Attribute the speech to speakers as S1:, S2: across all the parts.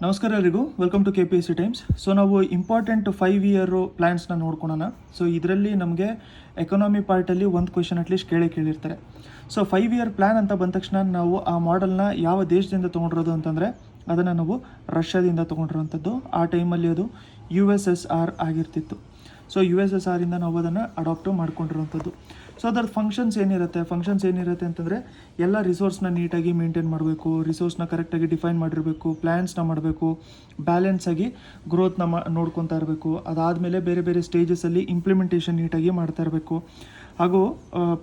S1: ನಮಸ್ಕಾರ ಎಲ್ಲರಿಗೂ, welcome to KPSC Times. So ನಾವು ಇಂಪಾರ್ಟೆಂಟ್ 5 ಇಯರ್ ಪ್ಲ್ಯಾನ್ಸ್ನ ನೋಡ್ಕೊಳೋಣ. ಸೊ ಇದರಲ್ಲಿ ನಮಗೆ ಎಕನಾಮಿ ಪಾರ್ಟಲ್ಲಿ ಒಂದು ಕ್ವೆಶನ್ ಅಟ್ಲೀಸ್ಟ್ ಕೇಳಿರ್ತಾರೆ. ಸೊ 5 ಇಯರ್ ಪ್ಲ್ಯಾನ್ ಅಂತ ಬಂದ ತಕ್ಷಣ ನಾವು ಆ ಮಾಡೆಲ್ನ ಯಾವ ದೇಶದಿಂದ ತೊಗೊಂಡಿರೋದು ಅಂತಂದರೆ ಅದನ್ನು ನಾವು ರಷ್ಯಾದಿಂದ ತೊಗೊಂಡಿರೋವಂಥದ್ದು. ಆ ಟೈಮಲ್ಲಿ ಅದು USSR ಆಗಿರ್ತಿತ್ತು. ಸೊ USSR ಇಂದ ನಾವು ಅದನ್ನು ಅಡಾಪ್ಟು ಮಾಡ್ಕೊಂಡಿರೋವಂಥದ್ದು. ಸೊ ಅದರ ಫಂಕ್ಷನ್ಸ್ ಏನಿರುತ್ತೆ ಅಂತಂದರೆ ಎಲ್ಲ ರಿಸೋರ್ಸ್ನ ನೀಟಾಗಿ ಮೇಂಟೈನ್ ಮಾಡಬೇಕು, ರಿಸೋರ್ಸ್ನ ಕರೆಕ್ಟಾಗಿ ಡಿಫೈನ್ ಮಾಡಿರಬೇಕು, ಪ್ಲ್ಯಾನ್ಸ್ನ ಮಾಡಬೇಕು, ಬ್ಯಾಲೆನ್ಸಾಗಿ ಗ್ರೋತ್ನ ನೋಡ್ಕೊತಾ ಇರಬೇಕು. ಅದಾದಮೇಲೆ ಬೇರೆ ಬೇರೆ ಸ್ಟೇಜಸಲ್ಲಿ ಇಂಪ್ಲಿಮೆಂಟೇಷನ್ ನೀಟಾಗಿ ಮಾಡ್ತಾ ಇರಬೇಕು, ಹಾಗೂ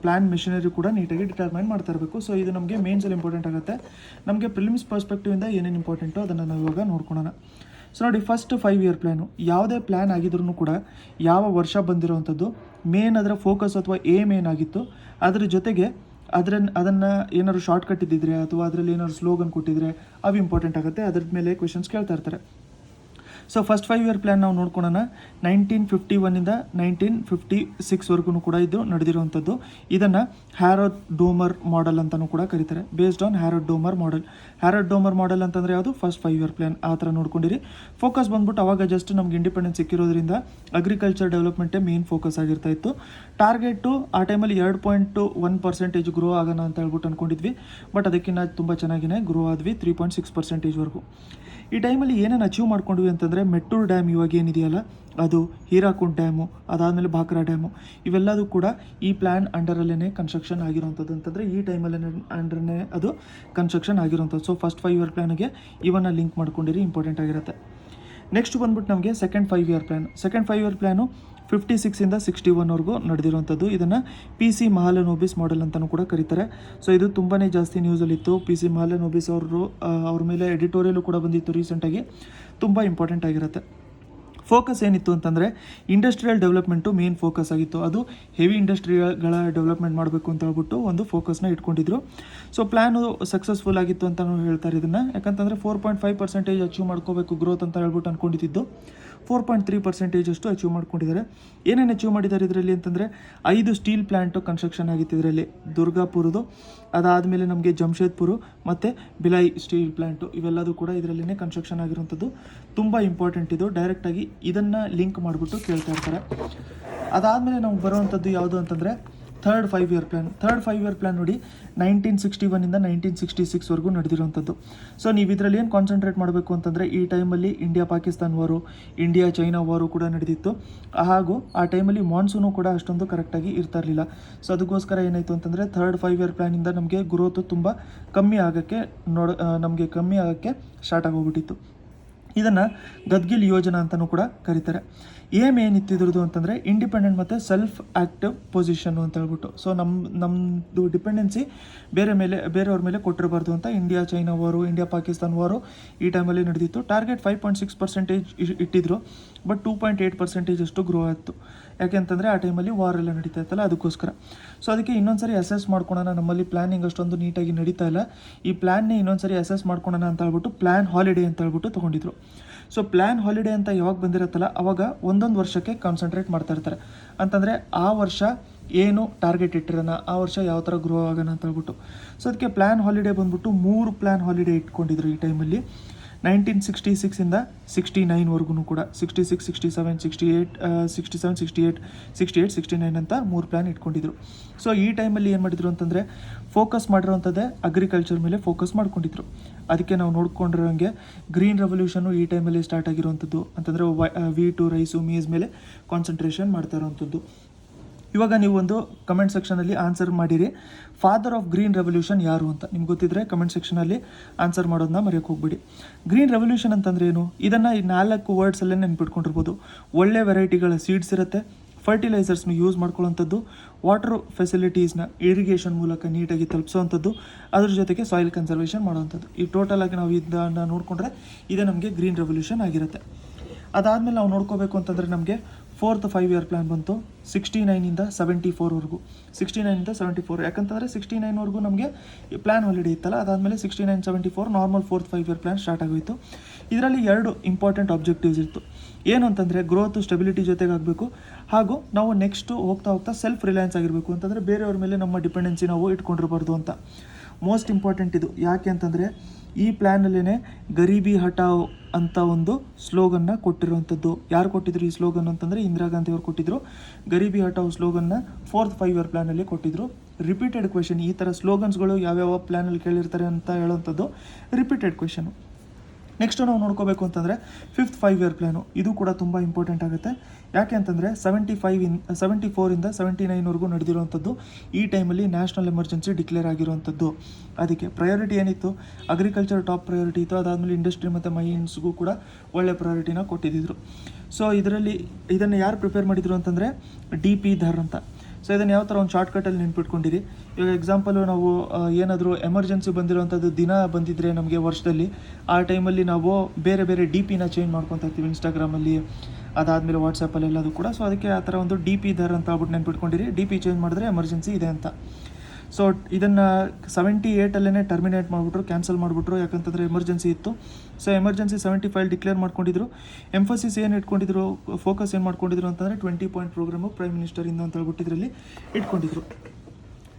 S1: ಪ್ಲ್ಯಾನ್ ಮೆಷಿನರಿ ಕೂಡ ನೀಟಾಗಿ ಡಿಟರ್ಮೈನ್ ಮಾಡ್ತಾ ಇರಬೇಕು. ಸೊ ಇದು ನಮಗೆ ಮೇನ್ಸಲ್ಲಿ ಇಂಪಾರ್ಟೆಂಟ್ ಆಗುತ್ತೆ. ನಮಗೆ ಪ್ರಿಲಿಮ್ಸ್ ಪರ್ಸ್ಪೆಕ್ಟಿವಿಂದ ಏನೇನು ಇಂಪಾರ್ಟೆಂಟು ಅದನ್ನು ನಾವು ಇವಾಗ ನೋಡ್ಕೊಳ್ಳೋಣ. ಸೊ ನೋಡಿ, ಫಸ್ಟ್ 5 ಇಯರ್ ಪ್ಲ್ಯಾನು ಯಾವುದೇ ಪ್ಲ್ಯಾನ್ ಆಗಿದ್ರೂ ಕೂಡ ಯಾವ ವರ್ಷ ಬಂದಿರೋವಂಥದ್ದು, ಮೇನ್ ಅದರ ಫೋಕಸ್ ಅಥವಾ ಏಮ್ ಏನಾಗಿತ್ತು, ಅದ್ರ ಜೊತೆಗೆ ಅದನ್ನು ಏನಾದ್ರು ಶಾರ್ಟ್ಕಟ್ ಇದ್ದಿದ್ರೆ ಅಥವಾ ಅದರಲ್ಲಿ ಏನಾದ್ರು ಸ್ಲೋಗನ್ ಕೊಟ್ಟಿದ್ರೆ ಅವು ಇಂಪಾರ್ಟೆಂಟ್ ಆಗುತ್ತೆ. ಅದ್ರ ಮೇಲೆ ಕ್ವೆಶನ್ಸ್ ಕೇಳ್ತಾ ಇರ್ತಾರೆ. ಸೊ ಫಸ್ಟ್ 5 ಇಯರ್ ಪ್ಲ್ಯಾನ್ ನಾವು ನೋಡ್ಕೊಳ್ಳೋಣ. 1951ಇಂದ 1956ವರೆಗೂ ಕೂಡ ಇದು ನಡೆದಿರುವಂಥದ್ದು. ಇದನ್ನು ಹ್ಯಾರಡ್ ಡೋಮರ್ ಮಾಡೆಲ್ ಅಂತಲೂ ಕೂಡ ಕರೀತಾರೆ. ಬೇಸ್ಡ್ ಆನ್ ಹ್ಯಾರಡ್ ಡೋಮರ್ ಮಾಡೆಲ್ ಅಂತಂದರೆ ಯಾವುದು, ಫಸ್ಟ್ 5 ಇಯರ್ ಪ್ಲ್ಯಾನ್. ಆ ಥರ ನೋಡ್ಕೊಂಡಿರಿ. ಫೋಕಸ್ ಬಂದ್ಬಿಟ್ಟು ಅವಾಗ ಜಸ್ಟ್ ನಮ್ಗೆ ಇಂಡಿಪೆಂಡೆನ್ಸ್ ಸಿಕ್ಕಿರೋದ್ರಿಂದ ಅಗ್ರಿಕಲ್ಚರ್ ಡೆವಲಪ್ಮೆಂಟೇ ಮೇನ್ ಫೋಕಸ್ ಆಗಿರ್ತಾ ಇತ್ತು. ಟಾರ್ಗೆಟು ಆ ಟೈಮಲ್ಲಿ 2.1% ಗ್ರೋ ಆಗೋಣ ಅಂತ ಹೇಳ್ಬಿಟ್ಟು ಅಂದ್ಕೊಂಡಿದ್ವಿ. ಬಟ್ ಅದಕ್ಕಿಂತ ತುಂಬ ಚೆನ್ನಾಗಿನೇ ಗ್ರೋ ಆದ್ವಿ, 3.6%ವರೆಗೂ. ಈ ಟೈಮಲ್ಲಿ ಏನೇನು ಅಚೀವ್ ಮಾಡ್ಕೊಂಡ್ವಿ ಅಂತಂದರೆ, ಮೆಟ್ಟೂರು ಡ್ಯಾಮ್ ಇವಾಗ ಏನಿದೆಯಲ್ಲ ಅದು, ಹೀರಾಕುಂಡ್ ಡ್ಯಾಮು, ಅದಾದಮೇಲೆ ಭಾಕ್ರಾ ಡ್ಯಾಮು, ಇವೆಲ್ಲದೂ ಕೂಡ ಈ ಪ್ಲ್ಯಾನ್ ಅಂಡರಲ್ಲೇ ಕನ್ಸ್ಟ್ರಕ್ಷನ್ ಆಗಿರೋಂಥದ್ದು. ಅಂತಂದರೆ ಈ ಟೈಮಲ್ಲೇ ಅಂಡರ್ನೇ ಅದು ಕನ್ಸ್ಟ್ರಕ್ಷನ್ ಆಗಿರೋಂಥದ್ದು. ಸೊ ಫಸ್ಟ್ 5 ಇಯರ್ ಪ್ಲ್ಯಾನ್ಗೆ ಇವನ್ನ ಲಿಂಕ್ ಮಾಡ್ಕೊಂಡಿರಿ, ಇಂಪಾರ್ಟೆಂಟ್ ಆಗಿರುತ್ತೆ. ನೆಕ್ಸ್ಟ್ ಬಂದ್ಬಿಟ್ಟು ನಮಗೆ ಸೆಕೆಂಡ್ 5 ಇಯರ್ ಪ್ಲ್ಯಾನು 56ಇಂದ 61ವರೆಗೂ ನಡೆದಿರುವಂಥದ್ದು. ಇದನ್ನು PC ಮಹಾಲನೋಬಿಸ್ ಮಾಡೆಲ್ ಅಂತಲೂ ಕೂಡ ಕರೀತಾರೆ. ಸೊ ಇದು ತುಂಬಾ ಜಾಸ್ತಿ ನ್ಯೂಸಲ್ಲಿತ್ತು. PC ಮಹಾಲನೋಬಿಸ್ ಅವ್ರ ಮೇಲೆ ಎಡಿಟೋರಿಯಲು ಕೂಡ ಬಂದಿತ್ತು ರೀಸೆಂಟಾಗಿ. ತುಂಬ ಇಂಪಾರ್ಟೆಂಟ್ ಆಗಿರುತ್ತೆ. ಫೋಕಸ್ ಏನಿತ್ತು ಅಂತಂದರೆ ಇಂಡಸ್ಟ್ರಿಯಲ್ ಡೆವಲಪ್ಮೆಂಟು ಮೇನ್ ಫೋಕಸ್ ಆಗಿತ್ತು. ಅದು ಹೆವಿ ಇಂಡಸ್ಟ್ರಿಗಳ ಡೆವಲಪ್ಮೆಂಟ್ ಮಾಡಬೇಕು ಅಂತ ಹೇಳ್ಬಿಟ್ಟು ಒಂದು ಫೋಕಸ್ನ ಇಟ್ಕೊಂಡಿದ್ರು. ಸೊ ಪ್ಲ್ಯಾನು ಸಕ್ಸಸ್ಫುಲ್ ಆಗಿತ್ತು ಅಂತ ಹೇಳ್ತಾರೆ ಇದನ್ನು. ಯಾಕಂತಂದರೆ 4.5% ಅಚೀವ್ ಮಾಡ್ಕೋಬೇಕು ಗ್ರೋತ್ ಅಂತ ಹೇಳ್ಬಿಟ್ಟು ಅಂದ್ಕೊಂಡಿದ್ದು. 4.3% ಅಷ್ಟು ಅಚೀವ್ ಮಾಡ್ಕೊಂಡಿದ್ದಾರೆ. ಏನೇನು ಅಚೀವ್ ಮಾಡಿದ್ದಾರೆ ಇದರಲ್ಲಿ ಅಂತಂದರೆ, 5 ಸ್ಟೀಲ್ ಪ್ಲ್ಯಾಂಟು ಕನ್ಸ್ಟ್ರಕ್ಷನ್ ಆಗಿತ್ತು ಇದರಲ್ಲಿ. ದುರ್ಗಾಪುರದು, ಅದಾದಮೇಲೆ ನಮಗೆ ಜಮ್ಶೇದ್ಪುರ ಮತ್ತು ಬಿಲಾಯಿ ಸ್ಟೀಲ್ ಪ್ಲ್ಯಾಂಟು, ಇವೆಲ್ಲದೂ ಕೂಡ ಇದರಲ್ಲೇ ಕನ್ಸ್ಟ್ರಕ್ಷನ್ ಆಗಿರುವಂಥದ್ದು. ತುಂಬ ಇಂಪಾರ್ಟೆಂಟ್ ಇದು. ಡೈರೆಕ್ಟಾಗಿ ಇದನ್ನು ಲಿಂಕ್ ಮಾಡಿಬಿಟ್ಟು ಕೇಳ್ತಾ ಇರ್ತಾರೆ. ಅದಾದಮೇಲೆ ನಮ್ಗೆ ಬರುವಂಥದ್ದು ಯಾವುದು ಅಂತಂದರೆ ಥರ್ಡ್ 5 ಇಯರ್ ಪ್ಲ್ಯಾನ್ ನೋಡಿ, 1961ಇಂದ 1966ವರೆಗೂ ನಡೆದಿರುವಂಥದ್ದು. ಸೊ ನೀವು ಇದರಲ್ಲಿ ಏನು ಕಾನ್ಸಂಟ್ರೇಟ್ ಮಾಡಬೇಕು ಅಂತಂದರೆ, ಈ ಟೈಮಲ್ಲಿ ಇಂಡಿಯಾ ಪಾಕಿಸ್ತಾನ್ ವಾರು, ಇಂಡಿಯಾ ಚೈನಾ ವಾರು ಕೂಡ ನಡೆದಿತ್ತು. ಹಾಗೂ ಆ ಟೈಮಲ್ಲಿ ಮಾನ್ಸೂನು ಕೂಡ ಅಷ್ಟೊಂದು ಕರೆಕ್ಟಾಗಿ ಇರ್ತಾ ಇರಲಿಲ್ಲ. ಸೊ ಅದಕ್ಕೋಸ್ಕರ ಏನಾಯಿತು ಅಂತಂದರೆ, ಥರ್ಡ್ 5 ಇಯರ್ ಪ್ಲ್ಯಾನಿಂದ ನಮಗೆ ಗ್ರೋತು ತುಂಬ ಕಮ್ಮಿ ಆಗೋಕ್ಕೆ ಸ್ಟಾರ್ಟ್ ಆಗೋಗ್ಬಿಟ್ಟಿತ್ತು. ಇದನ್ನು ಗದ್ಗಿಲ್ ಯೋಜನಾ ಅಂತಲೂ ಕೂಡ ಕರೀತಾರೆ. ಏನಿತ್ತು ಇದ್ರದ್ದು ಅಂತಂದರೆ, ಇಂಡಿಪೆಂಡೆಂಟ್ ಮತ್ತು ಸೆಲ್ಫ್ ಆ್ಯಕ್ಟಿವ್ ಪೊಸಿಷನ್ನು ಅಂತ ಹೇಳ್ಬಿಟ್ಟು. ಸೊ ನಮ್ಮದು ಡಿಪೆಂಡೆನ್ಸಿ ಬೇರೆಯವ್ರ ಮೇಲೆ ಕೊಟ್ಟಿರಬಾರ್ದು ಅಂತ ಇಂಡಿಯಾ ಚೈನಾ ವಾರು, ಇಂಡಿಯಾ ಪಾಕಿಸ್ತಾನ್ ವಾರು ಈ ಟೈಮಲ್ಲಿ ನಡೆದಿತ್ತು. ಟಾರ್ಗೆಟ್ 5.6% ಇಟ್ಟಿದ್ರು. ಬಟ್ 2.8% ಅಷ್ಟು ಗ್ರೋ ಆಯಿತು. ಯಾಕೆಂತಂದರೆ ಆ ಟೈಮಲ್ಲಿ ವಾರ್ ಎಲ್ಲ ನಡೀತಾ ಇತ್ತಲ್ಲ, ಅದಕ್ಕೋಸ್ಕರ. ಸೊ ಅದಕ್ಕೆ ಇನ್ನೊಂದ್ಸರಿ ಅಸೆಸ್ ಮಾಡ್ಕೊಳ್ಳೋಣ. ನಮ್ಮಲ್ಲಿ ಪ್ಲ್ಯಾನಿಂಗ್ ಅಷ್ಟೊಂದು ನೀಟಾಗಿ ನಡೀತಾ ಇಲ್ಲ, ಈ ಪ್ಲ್ಯಾನ್ನೇ ಇನ್ನೊಂದ್ಸರಿ ಅಸೆಸ್ ಮಾಡ್ಕೊಳ್ಳೋಣ ಅಂತ ಹೇಳ್ಬಿಟ್ಟು ಪ್ಲ್ಯಾನ್ ಹಾಲಿಡೇ ಅಂತ ಹೇಳ್ಬಿಟ್ಟು ತೊಗೊಂಡಿದ್ರು. ಸೊ ಪ್ಲ್ಯಾನ್ ಹಾಲಿಡೇ ಅಂತ ಯಾವಾಗ ಬಂದಿರುತ್ತಲ್ಲ, ಅವಾಗ ಒಂದೊಂದು ವರ್ಷಕ್ಕೆ ಕಾನ್ಸಂಟ್ರೇಟ್ ಮಾಡ್ತಾ ಇರ್ತಾರೆ. ಅಂತಂದರೆ ಆ ವರ್ಷ ಏನು ಟಾರ್ಗೆಟ್ ಇಟ್ಟಿರೋಣ, ಆ ವರ್ಷ ಯಾವ ಥರ ಗ್ರೋ ಆಗೋಣ ಅಂತ ಹೇಳ್ಬಿಟ್ಟು. ಸೊ ಅದಕ್ಕೆ ಪ್ಲ್ಯಾನ್ ಹಾಲಿಡೇ ಬಂದ್ಬಿಟ್ಟು 3 ಪ್ಲ್ಯಾನ್ ಹಾಲಿಡೇ ಇಟ್ಕೊಂಡಿದ್ರು ಈ ಟೈಮಲ್ಲಿ. 1966ಇಂದ 69ವರೆಗೂ ಕೂಡ 66, 67, 68, 69 ಅಂತ 3 ಪ್ಲ್ಯಾನ್ ಇಟ್ಕೊಂಡಿದ್ರು. ಸೊ ಈ ಟೈಮಲ್ಲಿ ಏನು ಮಾಡಿದ್ರು ಅಂತಂದರೆ, ಫೋಕಸ್ ಮಾಡಿರೋವಂಥದ್ದೇ ಅಗ್ರಿಕಲ್ಚರ್ ಮೇಲೆ ಫೋಕಸ್ ಮಾಡ್ಕೊಂಡಿದ್ರು. ಅದಕ್ಕೆ ನಾವು ನೋಡ್ಕೊಂಡಿರೋಂಗೆ ಗ್ರೀನ್ ರೆವಲ್ಯೂಷನ್ನು ಈ ಟೈಮಲ್ಲಿ ಸ್ಟಾರ್ಟ್ ಆಗಿರುವಂಥದ್ದು. ಅಂತಂದರೆ ವೀಟು, ರೈಸು, ಮೇಸ್ ಮೇಲೆ ಕಾನ್ಸಂಟ್ರೇಷನ್ ಮಾಡ್ತಾ ಇರೋವಂಥದ್ದು. ಇವಾಗ ನೀವು ಒಂದು ಕಮೆಂಟ್ ಸೆಕ್ಷನಲ್ಲಿ ಆನ್ಸರ್ ಮಾಡಿರಿ, ಫಾದರ್ ಆಫ್ ಗ್ರೀನ್ ರೆವಲ್ಯೂಷನ್ ಯಾರು ಅಂತ. ನಿಮ್ಗೆ ಗೊತ್ತಿದ್ರೆ ಕಮೆಂಟ್ ಸೆಕ್ಷನಲ್ಲಿ ಆನ್ಸರ್ ಮಾಡೋದನ್ನ ಮರೆಯೋಕ್ಕೆ ಹೋಗ್ಬಿಡಿ. ಗ್ರೀನ್ ರೆವಲ್ಯೂಷನ್ ಅಂತಂದ್ರೆ ಏನು, ಇದನ್ನು ಈ 4 ವರ್ಡ್ಸಲ್ಲೇ ನೆನ್ಪಿಟ್ಕೊಂಡಿರ್ಬೋದು. ಒಳ್ಳೆ ವೆರೈಟಿಗಳ ಸೀಡ್ಸ್ ಇರುತ್ತೆ, ಫರ್ಟಿಲೈಸರ್ಸ್ನ ಯೂಸ್ ಮಾಡ್ಕೊಳ್ಳೋವಂಥದ್ದು, ವಾಟರ್ ಫೆಸಿಲಿಟೀಸ್ನ ಇರಿಗೇಷನ್ ಮೂಲಕ ನೀಟಾಗಿ ತಲುಪಿಸೋವಂಥದ್ದು, ಅದ್ರ ಜೊತೆಗೆ ಸಾಯಿಲ್ ಕನ್ಸರ್ವೇಷನ್ ಮಾಡೋವಂಥದ್ದು. ಈ ಟೋಟಲಾಗಿ ನಾವು ಇದನ್ನು ನೋಡಿಕೊಂಡ್ರೆ ಇದೇ ನಮಗೆ ಗ್ರೀನ್ ರೆವಲ್ಯೂಷನ್ ಆಗಿರುತ್ತೆ. ಅದಾದಮೇಲೆ ನಾವು ನೋಡ್ಕೋಬೇಕು ಅಂತಂದರೆ, ನಮಗೆ ಫೋರ್ತ್ 5 ಇಯರ್ ಪ್ಲ್ಯಾನ್ ಬಂತು 69ಇಂದ 74ವರೆಗೂ. 69ಇಂದ 74, ಯಾಕಂತಂದರೆ 69ವರೆಗೂ ನಮಗೆ ಪ್ಲ್ಯಾನ್ ಹಾಲಿಡೇ ಇತ್ತಲ್ಲ. ಅದಾದಮೇಲೆ 69, 74 normal fourth 5 year plan start ಆಗೋಯಿತು. ಇದರಲ್ಲಿ 2 ಇಂಪಾರ್ಟೆಂಟ್ ಆಬ್ಜೆಕ್ಟಿವ್ಸ್ ಇತ್ತು. ಏನು ಅಂತಂದರೆ, ಗ್ರೋತ್ ಸ್ಟೆಬಿಲಿಟಿ ಜೊತೆಗೆ ಆಗಬೇಕು, ಹಾಗೂ ನಾವು ನೆಕ್ಸ್ಟು ಹೋಗ್ತಾ ಸೆಲ್ಫ್ ರಿಲಯನ್ಸ್ ಆಗಿರಬೇಕು. ಅಂತಂದರೆ ಬೇರೆಯವ್ರ ಮೇಲೆ ನಮ್ಮ ಡಿಪೆಂಡೆನ್ಸಿ ನಾವು ಇಟ್ಕೊಂಡಿರಬಾರ್ದು ಅಂತ. ಮೋಸ್ಟ್ ಇಂಪಾರ್ಟೆಂಟ್ ಇದು. ಯಾಕೆ ಅಂತಂದರೆ, ಈ ಪ್ಲ್ಯಾನಲ್ಲೇ ಗರೀಬಿ ಹಟಾವ್ ಅಂತ ಒಂದು ಸ್ಲೋಗನ್ನ ಕೊಟ್ಟಿರುವಂಥದ್ದು. ಯಾರು ಕೊಟ್ಟಿದ್ರು ಈ ಸ್ಲೋಗನ್ ಅಂತಂದರೆ ಇಂದಿರಾ ಗಾಂಧಿ ಅವರು ಕೊಟ್ಟಿದ್ರು. ಗರೀಬಿ ಹಟಾವ್ ಸ್ಲೋಗನ್ನ 4th 5 year ಪ್ಲ್ಯಾನಲ್ಲಿ ಕೊಟ್ಟಿದ್ರು. ರಿಪೀಟೆಡ್ ಕ್ವೆಶನ್, ಈ ಥರ ಸ್ಲೋಗನ್ಸ್ಗಳು ಯಾವ್ಯಾವ ಪ್ಲ್ಯಾನಲ್ಲಿ ಕೇಳಿರ್ತಾರೆ ಅಂತ ಹೇಳೋವಂಥದ್ದು ರಿಪೀಟೆಡ್ ಕ್ವೆಶನು. ನೆಕ್ಸ್ಟು ನಾವು ನೋಡ್ಕೋಬೇಕು ಅಂತಂದರೆ 5th 5 year ಪ್ಲ್ಯಾನು, ಇದು ಕೂಡ ತುಂಬ ಇಂಪಾರ್ಟೆಂಟ್ ಆಗುತ್ತೆ. ಯಾಕೆ ಅಂತಂದರೆ 74 79ವರೆಗೂ ನಡೆದಿರುವಂಥದ್ದು. ಈ ಟೈಮಲ್ಲಿ ನ್ಯಾಷನಲ್ ಎಮರ್ಜೆನ್ಸಿ ಡಿಕ್ಲೇರ್ ಆಗಿರುವಂಥದ್ದು. ಅದಕ್ಕೆ ಪ್ರಯಾರಿಟಿ ಏನಿತ್ತು, ಅಗ್ರಿಕಲ್ಚರ್ ಟಾಪ್ ಪ್ರಯಾರಿಟಿ ಇತ್ತು, ಅದಾದಮೇಲೆ ಇಂಡಸ್ಟ್ರಿ ಮತ್ತು ಮೈನ್ಸ್ಗೂ ಕೂಡ ಒಳ್ಳೆ ಪ್ರಯಾರಿಟಿನ ಕೊಟ್ಟಿದ್ದರು. ಸೊ ಇದನ್ನು ಯಾರು ಪ್ರಿಪೇರ್ ಮಾಡಿದರು ಅಂತಂದರೆ DP ಧರ್ ಅಂತ. ಸೊ ಇದನ್ನು ಯಾವ ಥರ ಒಂದು ಶಾರ್ಟ್ಕಟಲ್ಲಿ ನೆನ್ಪಿಟ್ಕೊಂಡಿರಿ. ಇವಾಗ ಎಕ್ಸಾಂಪಲು ನಾವು ಏನಾದರೂ ಎಮರ್ಜೆನ್ಸಿ ಬಂದಿರೋವಂಥದ್ದು ದಿನ ಬಂದಿದ್ದರೆ ನಮಗೆ ವರ್ಷದಲ್ಲಿ, ಆ ಟೈಮಲ್ಲಿ ನಾವು ಬೇರೆ ಬೇರೆ DPನ ಚೇಂಜ್ ಮಾಡ್ಕೊತಾ ಇರ್ತೀವಿ ಇನ್ಸ್ಟಾಗ್ರಾಮಲ್ಲಿ, ಅದಾದಮೇಲೆ ವಾಟ್ಸಪ್ಪಲ್ಲಿ ಎಲ್ಲದು ಕೂಡ. ಸೊ ಅದಕ್ಕೆ ಆ ಥರ ಒಂದು DP ಧರ್ ಅಂತ ಆಗ್ಬಿಟ್ಟು ನೆನ್ಪಿಟ್ಕೊಂಡಿರಿ. DP ಚೇಂಜ್ ಮಾಡಿದ್ರೆ ಎಮರ್ಜೆನ್ಸಿ ಇದೆ ಅಂತ. ಸೊ ಇದನ್ನು 78ಅಲ್ಲೇ ಟರ್ಮಿನೇಟ್ ಮಾಡಿಬಿಟ್ರು, ಕ್ಯಾನ್ಸಲ್ ಮಾಡಿಬಿಟ್ರು. ಯಾಕಂತಂದರೆ ಎಮರ್ಜೆನ್ಸಿ ಇತ್ತು. ಸೊ ಎಮರ್ಜೆನ್ಸಿ 75 ಡಿಕ್ಲೇರ್ ಮಾಡ್ಕೊಂಡಿದ್ರು. ಎಂಫೋಸಿಸ್ ಏನು ಇಟ್ಕೊಂಡಿದ್ರು, ಫೋಕಸ್ ಏನು ಮಾಡ್ಕೊಂಡಿದ್ರು ಅಂತಂದರೆ 20 point ಪ್ರೋಗ್ರಾಮು ಪ್ರೈಮ್ ಮಿನಿಸ್ಟರಿಂದ ಅಂತ ಹೇಳ್ಬಿಟ್ಟು ಇದರಲ್ಲಿ ಇಟ್ಕೊಂಡಿದ್ರು.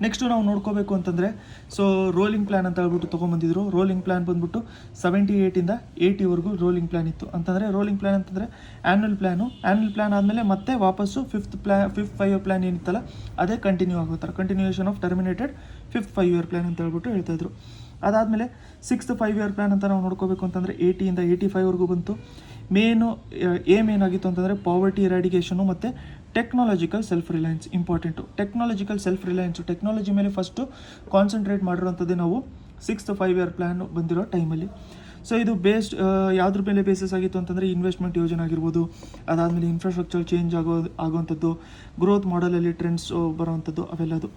S1: ನೆಕ್ಸ್ಟು ನಾವು ನೋಡ್ಕೋಬೇಕು ಅಂತಂದರೆ ಸೊ ರೋಲಿಂಗ್ ಪ್ಲ್ಯಾನ್ ಅಂತ ಹೇಳ್ಬಿಟ್ಟು ತೊಗೊಂಬಂದಿದ್ರು. ರೋಲಿಂಗ್ ಪ್ಲ್ಯಾನ್ ಬಂದ್ಬಿಟ್ಟು 78 80ವರೆಗೂ ರೋಲಿಂಗ್ ಪ್ಲ್ಯಾನ್ ಇತ್ತು. ಅಂತಂದರೆ ರೋಲಿಂಗ್ ಪ್ಲ್ಯಾನ್ ಅಂತಂದರೆ ಆ್ಯನ್ಯುವಲ್ ಪ್ಲ್ಯಾನ್ ಆದಮೇಲೆ ಮತ್ತೆ ವಾಪಸ್ಸು 5th 5 year ಪ್ಲ್ಯಾನ್ ಏನಿತ್ತಲ್ಲ ಅದೇ ಕಂಟಿನ್ಯೂ ಆಗೋತಾರೆ. Continuation of terminated 5th 5 year plan ಅಂತ ಹೇಳ್ಬಿಟ್ಟು ಹೇಳ್ತಾಯಿದ್ರು. ಅದಾದಮೇಲೆ 6th 5 year ಪ್ಲ್ಯಾನ್ ಅಂತ ನಾವು ನೋಡ್ಕೋಬೇಕು ಅಂತಂದರೆ 80 85ವರೆಗೂ ಬಂತು. ಏಮ್ ಏನಾಗಿತ್ತು ಅಂತಂದರೆ ಪಾವರ್ಟಿ ಎರಾಡಿಕೇಷನು ಮತ್ತು technological self Reliance important. Technological self Reliance, technology ಮೇಲೆ ಫಸ್ಟು ಕಾನ್ಸಂಟ್ರೇಟ್ ಮಾಡಿರೋಂಥದ್ದೇ ನಾವು 6th 5 year ಪ್ಲ್ಯಾನ್ ಬಂದಿರೋ ಟೈಮಲ್ಲಿ. ಸೊ ಇದು ಯಾವುದ್ರ ಮೇಲೆ ಬೇಸಿಸ್ ಆಗಿತ್ತು ಅಂತಂದರೆ ಇನ್ವೆಸ್ಟ್ಮೆಂಟ್ ಯೋಜನೆ ಆಗಿರ್ಬೋದು, ಅದಾದಮೇಲೆ ಇನ್ಫ್ರಾಸ್ಟ್ರಕ್ಚರ್ ಚೇಂಜ್ ಆಗೋವಂಥದ್ದು, ಗ್ರೋತ್ ಮಾಡೆಲಲ್ಲಿ ಟ್ರೆಂಡ್ಸ್ ಬರೋವಂಥದ್ದು, ಅವೆಲ್ಲದು.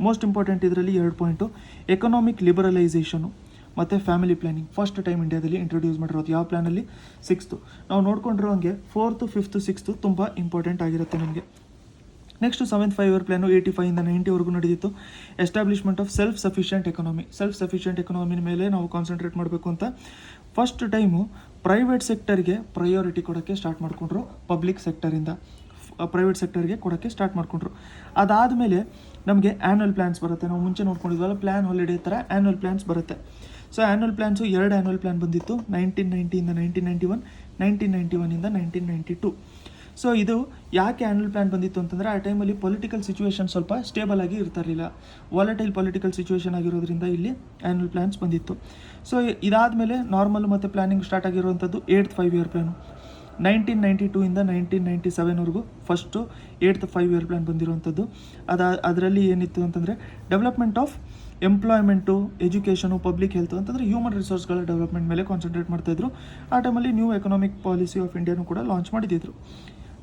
S1: ಮೋಸ್ಟ್ ಇಂಪಾರ್ಟೆಂಟ್ ಇದರಲ್ಲಿ 2 ಪಾಯಿಂಟು, ಎಕನಾಮಿಕ್ ಲಿಬರಲೈಸೇಷನು ಮತ್ತು ಫ್ಯಾಮಿಲಿ ಪ್ಲ್ಯಾನಿಂಗ್. ಫಸ್ಟ್ ಟೈಮ್ ಇಂಡಿಯಾದಲ್ಲಿ ಇಂಟ್ರೊಡ್ಯೂಸ್ ಮಾಡಿರೋದು ಯಾವ ಪ್ಲ್ಯಾನಲ್ಲಿ, 6th. ನಾವು ನೋಡ್ಕೊಂಡಿರೋ ಹಂಗೆ 4th 5th 6th ತುಂಬ ಇಂಪಾರ್ಟೆಂಟ್ ಆಗಿರುತ್ತೆ ನಮಗೆ. ನೆಕ್ಸ್ಟು 7th 5 year ಪ್ಲ್ಯಾನು 85 90ವರೆಗೂ ನಡೆದಿತ್ತು. Establishment of self sufficient economy ಮೇಲೆ ನಾವು ಕಾನ್ಸಂಟ್ರೇಟ್ ಮಾಡಬೇಕು ಅಂತ ಫಸ್ಟ್ ಟೈಮು ಪ್ರೈವೇಟ್ ಸೆಕ್ಟರ್ಗೆ ಪ್ರಯಾರಿಟಿ ಕೊಡೋಕ್ಕೆ ಸ್ಟಾರ್ಟ್ ಮಾಡಿಕೊಂಡ್ರು. ಪಬ್ಲಿಕ್ ಸೆಕ್ಟರಿಂದ ಪ್ರೈವೇಟ್ ಸೆಕ್ಟರ್ಗೆ ಕೊಡೋಕ್ಕೆ ಸ್ಟಾರ್ಟ್ ಮಾಡಿಕೊಂಡ್ರು. ಅದಾದಮೇಲೆ ನಮಗೆ ಆ್ಯನ್ಯುವಲ್ ಪ್ಲ್ಯಾನ್ಸ್ ಬರುತ್ತೆ. ನಾವು ಮುಂಚೆ ನೋಡ್ಕೊಂಡಿದ್ವಲ್ಲ ಪ್ಲ್ಯಾನ್ ಹಾಲಿಡೇ ಥರ ಆ್ಯನ್ಯುವಲ್ ಪ್ಲ್ಯಾನ್ಸ್ ಬರುತ್ತೆ. So annual plans 2 annual plan ಬಂದಿತ್ತು, 1990 1991, 1991 1992. ಸೊ ಇದು ಯಾಕೆ ಆ್ಯನ್ಯುವಲ್ ಪ್ಲ್ಯಾನ್ ಬಂದಿತ್ತು ಅಂತಂದರೆ ಆ ಟೈಮಲ್ಲಿ ಪೊಲಿಟಿಕಲ್ ಸಿಚುವೇಶನ್ ಸ್ವಲ್ಪ ಸ್ಟೇಬಲ್ ಆಗಿ ಇರ್ತಾರಿಲ್ಲ, ವಾಲಟೈಲ್ ಪೊಲಿಟಿಕಲ್ ಸಿಚುವೇಶನ್ ಆಗಿರೋದ್ರಿಂದ ಇಲ್ಲಿ ಆ್ಯನ್ಯುವಲ್ ಪ್ಲ್ಯಾನ್ಸ್ ಬಂದಿತ್ತು. ಸೊ ಇದಾದಮೇಲೆ ನಾರ್ಮಲ್ ಮತ್ತು ಪ್ಲ್ಯಾನಿಂಗ್ ಸ್ಟಾರ್ಟ್ ಆಗಿರುವಂಥದ್ದು 8th 5 year ಪ್ಲ್ಯಾನು. 1992 1997ವರೆಗೂ ಫಸ್ಟು 8th 5 year ಪ್ಲ್ಯಾನ್ ಬಂದಿರುವಂಥದ್ದು. ಅದರಲ್ಲಿ ಏನಿತ್ತು ಅಂತಂದರೆ development of employment, education, public health ಅಂತಂದರೆ ಹ್ಯೂಮನ್ ರಿಸೋರ್ಸ್ಗಳ ಡೆವಲಪ್ಮೆಂಟ್ ಮೇಲೆ ಕಾನ್ಸಂಟ್ರೇಟ್ ಮಾಡ್ತಾಯಿದ್ರು. ಆ ಟೈಮಲ್ಲಿ ನ್ಯೂ ಎಕನಾಮಿಕ್ ಪಾಲಿಸಿ ಆಫ್ ಇಂಡಿಯಾನು ಕೂಡ ಲಾಂಚ್ ಮಾಡಿದ್ದಿದ್ರು.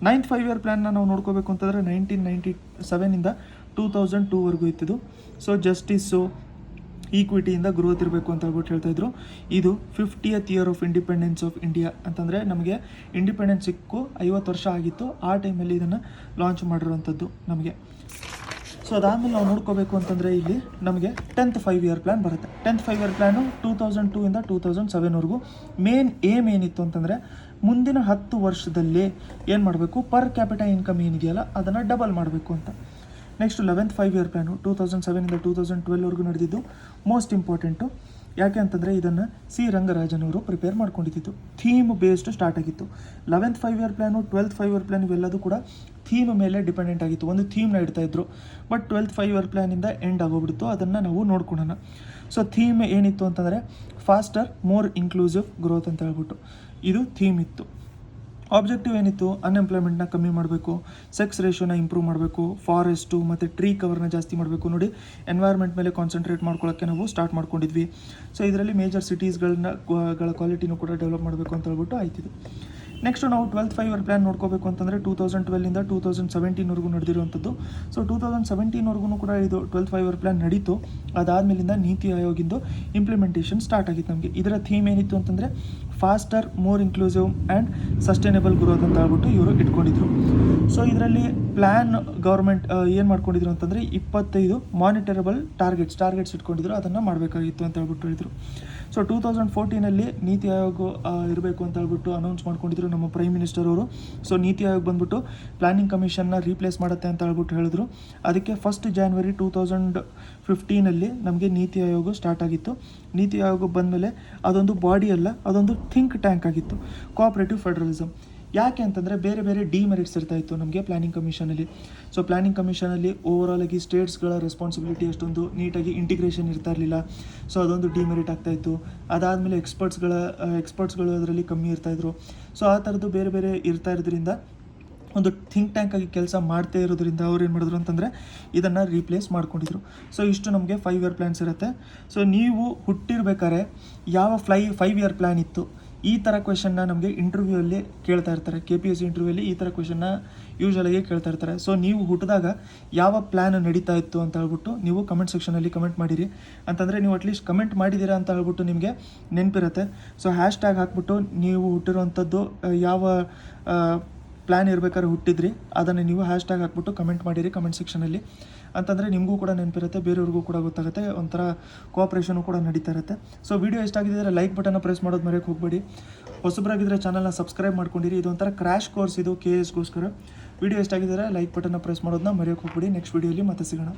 S1: 9th 5 year ಪ್ಲ್ಯಾನ್ನ ನಾವು ನೋಡ್ಕೋಬೇಕು ಅಂತಂದರೆ 1997 2002ವರೆಗೂ ಇತ್ತಿದ್ದು. ಸೊ ಜಸ್ಟಿಸ್ಸು, ಈಕ್ವಿಟಿಯಿಂದ ಗ್ರೋತ್ ಇರಬೇಕು ಅಂತ ಹೇಳ್ಬಿಟ್ಟು ಹೇಳ್ತಾಯಿದ್ರು. ಇದು 50th year of independence of India ಅಂತಂದರೆ ನಮಗೆ ಇಂಡಿಪೆಂಡೆನ್ಸ್ ಸಿಕ್ಕು 50 ವರ್ಷ ಆಗಿತ್ತು. ಆ ಟೈಮಲ್ಲಿ ಇದನ್ನು ಲಾಂಚ್ ಮಾಡಿರುವಂಥದ್ದು ನಮಗೆ. ಸೊ ಅದಾದಮೇಲೆ ನಾವು ನೋಡ್ಕೋಬೇಕು ಅಂತಂದರೆ ಇಲ್ಲಿ ನಮಗೆ 10th 5 year ಪ್ಲ್ಯಾನ್ ಬರುತ್ತೆ. 10th 5 year ಪ್ಲ್ಯಾನು 2002 2007ವರೆಗೂ. ಮೇನ್ ಏಮ್ ಏನಿತ್ತು ಅಂತಂದರೆ ಮುಂದಿನ 10 ವರ್ಷದಲ್ಲಿ ಏನು ಮಾಡಬೇಕು, ಪರ್ ಕ್ಯಾಪಿಟಲ್ ಇನ್ಕಮ್ ಏನಿದೆಯಲ್ಲ ಅದನ್ನು ಡಬಲ್ ಮಾಡಬೇಕು ಅಂತ. ನೆಕ್ಸ್ಟ್ 11th 5 year ಪ್ಲ್ಯಾನು 2007 2012ವರೆಗೂ ನಡೆದಿದ್ದು. ಮೋಸ್ಟ್ ಇಂಪಾರ್ಟೆಂಟು ಯಾಕೆ ಅಂತಂದರೆ ಇದನ್ನು ಸಿ ರಂಗರಾಜನ್ ಅವರು ಪ್ರಿಪೇರ್ ಮಾಡ್ಕೊಂಡಿದ್ದು. ಥೀಮ್ ಬೇಸ್ಡ್ ಸ್ಟಾರ್ಟ್ ಆಗಿತ್ತು. 11th 5 year plan 12th 5 year plan ಇವೆಲ್ಲದೂ ಕೂಡ ಥೀಮ್ ಮೇಲೆ ಡಿಪೆಂಡೆಂಟ್ ಆಗಿತ್ತು. ಒಂದು ಥೀಮ್ನ ಇಡ್ತಾಯಿದ್ರು. ಬಟ್ 12th 5 year ಪ್ಲ್ಯಾನಿಂದ ಎಂಡ್ ಆಗೋಗ್ಬಿಡ್ತು. ಅದನ್ನು ನಾವು ನೋಡ್ಕೊಳ್ಳೋಣ. ಸೊ ಥೀಮ್ ಏನಿತ್ತು ಅಂತಂದರೆ ಫಾಸ್ಟರ್ ಮೋರ್ ಇನ್ಕ್ಲೂಸಿವ್ ಗ್ರೋತ್ ಅಂತ ಹೇಳ್ಬಿಟ್ಟು ಇದು ಥೀಮ್ ಇತ್ತು. ಆಬ್ಜೆಕ್ಟಿವ್ ಏನಿತ್ತು, ಅನ್ಎಂಪ್ಲಾಯ್ಮೆಂಟ್ನ ಕಮ್ಮಿ ಮಾಡಬೇಕು, ಸೆಕ್ಸ್ ರೇಷೋನ ಇಂಪ್ರೂವ್ ಮಾಡಬೇಕು, ಫಾರೆಸ್ಟು ಮತ್ತು ಟ್ರೀ ಕವರ್ನ ಜಾಸ್ತಿ ಮಾಡಬೇಕು. ನೋಡಿ, ಎನ್ವೈರ್ಮೆಂಟ್ ಮೇಲೆ ಕಾನ್ಸಂಟ್ರೇಟ್ ಮಾಡ್ಕೊಳ್ಳೋಕ್ಕೆ ನಾವು ಸ್ಟಾರ್ಟ್ ಮಾಡ್ಕೊಂಡಿದ್ವಿ. ಸೊ ಇದರಲ್ಲಿ ಮೇಜರ್ ಸಿಟೀಸ್ಗಳ ಕ್ವಾಲಿಟಿನೂ ಕೂಡ ಡೆವಲಪ್ ಮಾಡಬೇಕು ಅಂತ ಹೇಳ್ಬಿಟ್ಟು ಆಯ್ತಿದ್ದು. ನೆಕ್ಸ್ಟು ನಾವು 12th 5 year ಪ್ಲ್ಯಾನ್ ನೋಡ್ಕೋಬೇಕು ಅಂತಂದರೆ 2012 2017ವರೆಗೂ ನಡೆದಿರುವಂಥದ್ದು. ಸೊ 2017ವರೆಗೂ ಕೂಡ ಇದು 12th 5 year ಪ್ಲ್ಯಾನ್ ನಡೀತು. ಅದಾದಮೇಲಿಂದ ನೀತಿ ಆಯೋಗಿಂದು ಇಂಪ್ಲಿಮೆಂಟೇಷನ್ ಸ್ಟಾರ್ಟ್ ಆಗಿತ್ತು ನಮಗೆ. ಇದರ ಥೀಮ್ ಏನಿತ್ತು ಅಂತಂದರೆ faster more inclusive and sustainable growth ಅಂತ ಹೇಳ್ಬಿಟ್ಟು ಇವರು ಇಟ್ಕೊಂಡಿದ್ರು. ಸೊ ಇದರಲ್ಲಿ ಪ್ಲ್ಯಾನ್ ಗೌರ್ಮೆಂಟ್ ಏನು ಮಾಡ್ಕೊಂಡಿದ್ರು ಅಂತಂದರೆ 25 ಮಾನಿಟರಬಲ್ ಟಾರ್ಗೆಟ್ಸ್ ಇಟ್ಕೊಂಡಿದ್ರು, ಅದನ್ನು ಮಾಡಬೇಕಾಗಿತ್ತು ಅಂತ ಹೇಳ್ಬಿಟ್ಟು ಹೇಳಿದರು. ಸೊ 2014 ನೀತಿ ಆಯೋಗ ಇರಬೇಕು ಅಂತ ಹೇಳ್ಬಿಟ್ಟು ಅನೌನ್ಸ್ ಮಾಡ್ಕೊಂಡಿದ್ರು ನಮ್ಮ ಪ್ರೈಮ್ ಮಿನಿಸ್ಟರ್ ಅವರು. ಸೊ ನೀತಿ ಆಯೋಗ ಬಂದ್ಬಿಟ್ಟು ಪ್ಲಾನಿಂಗ್ ಕಮಿಷನ್ನ ರೀಪ್ಲೇಸ್ ಮಾಡುತ್ತೆ ಅಂತ ಹೇಳ್ಬಿಟ್ಟು ಹೇಳಿದ್ರು. ಅದಕ್ಕೆ 1 ಜಾನ್ವರಿ 2015 ನಮಗೆ ನೀತಿ ಆಯೋಗ ಸ್ಟಾರ್ಟ್ ಆಗಿತ್ತು. ನೀತಿ ಆಯೋಗ ಬಂದಮೇಲೆ ಅದೊಂದು ಬಾಡಿ ಅಲ್ಲ, ಅದೊಂದು ಥಿಂಕ್ ಟ್ಯಾಂಕ್ ಆಗಿತ್ತು, ಕೋಆಪರೇಟಿವ್ ಫೆಡರಲಿಸಮ್. ಯಾಕೆ ಅಂತಂದರೆ ಬೇರೆ ಬೇರೆ ಡಿಮೆರಿಟ್ಸ್ ಇರ್ತಾಯಿತ್ತು ನಮಗೆ ಪ್ಲಾನಿಂಗ್ ಕಮಿಷನಲ್ಲಿ. ಸೊ ಪ್ಲಾನಿಂಗ್ ಕಮಿಷನಲ್ಲಿ ಓವರಾಲ್ ಆಗಿ ಸ್ಟೇಟ್ಸ್ಗಳ ರೆಸ್ಪಾನ್ಸಿಬಿಲಿಟಿ ಅಷ್ಟೊಂದು ನೀಟಾಗಿ ಇಂಟಿಗ್ರೇಷನ್ ಇರ್ತಾ ಇರಲಿಲ್ಲ. ಸೊ ಅದೊಂದು ಡಿಮೆರಿಟ್ ಆಗ್ತಾಯಿತ್ತು. ಅದಾದಮೇಲೆ ಎಕ್ಸ್ಪರ್ಟ್ಸ್ಗಳು ಅದರಲ್ಲಿ ಕಮ್ಮಿ ಇರ್ತಾಯಿದ್ರು. ಸೊ ಆ ಥರದ್ದು ಬೇರೆ ಬೇರೆ ಇರ್ತಾ ಇರೋದ್ರಿಂದ ಒಂದು ಥಿಂಕ್ ಟ್ಯಾಂಕ್ ಆಗಿ ಕೆಲಸ ಮಾಡ್ತಾ ಇರೋದ್ರಿಂದ ಅವ್ರು ಏನು ಮಾಡಿದ್ರು ಅಂತಂದರೆ ಇದನ್ನು ರೀಪ್ಲೇಸ್ ಮಾಡ್ಕೊಂಡಿದ್ರು. ಸೊ ಇಷ್ಟು ನಮಗೆ 5 ಇಯರ್ ಪ್ಲ್ಯಾನ್ಸ್ ಇರುತ್ತೆ. ಸೊ ನೀವು ಹುಟ್ಟಿರ್ಬೇಕಾದ್ರೆ ಯಾವ 5 ಇಯರ್ ಪ್ಲ್ಯಾನ್ ಇತ್ತು, ಈ ಥರ ಕ್ವೆಶನ್ನ ನಮಗೆ ಇಂಟರ್ವ್ಯೂಯಲ್ಲಿ ಕೇಳ್ತಾ ಇರ್ತಾರೆ. KPSC ಇಂಟರ್ವ್ಯೂಯಲ್ಲಿ ಈ ಥರ ಕ್ವೆಶನ್ನ ಯೂಶ್ವಲಾಗಿ ಕೇಳ್ತಾ ಇರ್ತಾರೆ. ಸೊ ನೀವು ಹುಟ್ಟಿದಾಗ ಯಾವ ಪ್ಲ್ಯಾನ್ ನಡೀತಾ ಇತ್ತು ಅಂತ ಹೇಳ್ಬಿಟ್ಟು ನೀವು ಕಮೆಂಟ್ ಸೆಕ್ಷನಲ್ಲಿ ಕಮೆಂಟ್ ಮಾಡಿರಿ. ಅಂತಂದರೆ ನೀವು ಅಟ್ಲೀಸ್ಟ್ ಕಮೆಂಟ್ ಮಾಡಿದ್ದೀರಾ ಅಂತ ಹೇಳ್ಬಿಟ್ಟು ನಿಮಗೆ ನೆನಪಿರುತ್ತೆ. ಸೊ ಹ್ಯಾಶ್ಟ್ಯಾಗ್ ಹಾಕ್ಬಿಟ್ಟು ನೀವು ಹುಟ್ಟಿರುವಂಥದ್ದು ಯಾವ ಪ್ಲ್ಯಾನ್ ಇರ್ಬೇಕಾದ್ರೆ ಹುಟ್ಟಿದ್ರಿ ಅದನ್ನು ನೀವು ಹ್ಯಾಶ್ಟ್ಯಾಗ್ ಹಾಕ್ಬಿಟ್ಟು ಕಮೆಂಟ್ ಮಾಡಿರಿ ಕಮೆಂಟ್ ಸೆಕ್ಷನಲ್ಲಿ. ಅಂತಂದರೆ ನಿಮಗೂ ಕೂಡ ನೆನಪಿರುತ್ತೆ, ಬೇರೆಯವ್ರಿಗೂ ಕೂಡ ಗೊತ್ತಾಗುತ್ತೆ, ಒಂಥರ ಕೋಆಪ್ರೇಷನು ಕೂಡ ನಡೀತಾ ಇರುತ್ತೆ. ಸೊ ವಿಡಿಯೋ ಇಷ್ಟ ಆಗಿದ್ದರೆ ಲೈಕ್ ಬಟನ್ನ ಪ್ರೆಸ್ ಮಾಡೋದು ಮರೆಯೋಕ್ಕೆ ಹೋಗಬೇಡಿ. ಹೊಸಬರಾಗಿದ್ದರೆ ಚಾನಲ್ನ ಸಬ್ಸ್ಕ್ರೈಬ್ ಮಾಡ್ಕೊಂಡಿರಿ. ಇದೊಂಥರ ಕ್ರ್ಯಾಶ್ ಕೋರ್ಸ್ ಇದು KS ಗೋಸ್ಕರ. ವಿಡಿಯೋ ಇಷ್ಟ ಆಗಿದ್ದರೆ ಲೈಕ್ ಬಟನ್ನ ಪ್ರೆಸ್ ಮಾಡೋದನ್ನ ಮರೆಯೋಕ್ಕೆ ಹೋಗಬೇಡಿ. ನೆಕ್ಸ್ಟ್ ವಿಡಿಯೋಲಿ ಮತ್ತೆ ಸಿಗೋಣ.